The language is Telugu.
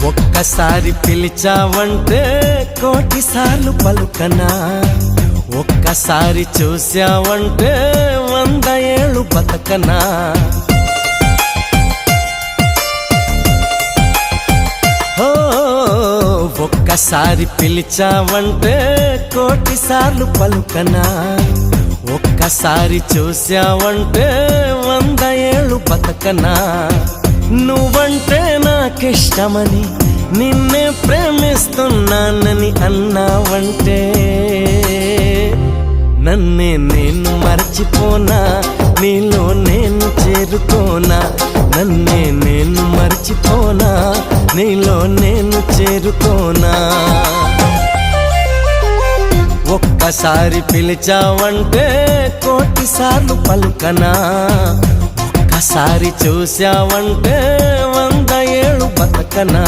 ఒక్కసారి పిలిచావంటే కోటిసార్లు పలుకనా, ఒక్కసారి చూశావంటే 100 ఏళ్ళు బతకనా. ఒక్కసారి పిలిచావంటే కోటిసార్లు పలుకనా, ఒక్కసారి చూశావంటే 100 ఏళ్ళు బతకనా. నువ్వంటే నాకిష్టమని నిన్నే ప్రేమిస్తున్నానని అన్నావంటే నన్నే నేను మర్చిపోనా, నీలో నేను చేరుకోనా. నన్నే నేను మర్చిపోనా, నీలో నేను చేరుకోనా. ఒక్కసారి పిలిచావంటే కోటిసార్లు పలుకనా, ఒక్కసారి చూశావంటే 100 ఏళ్ళు బతకనా.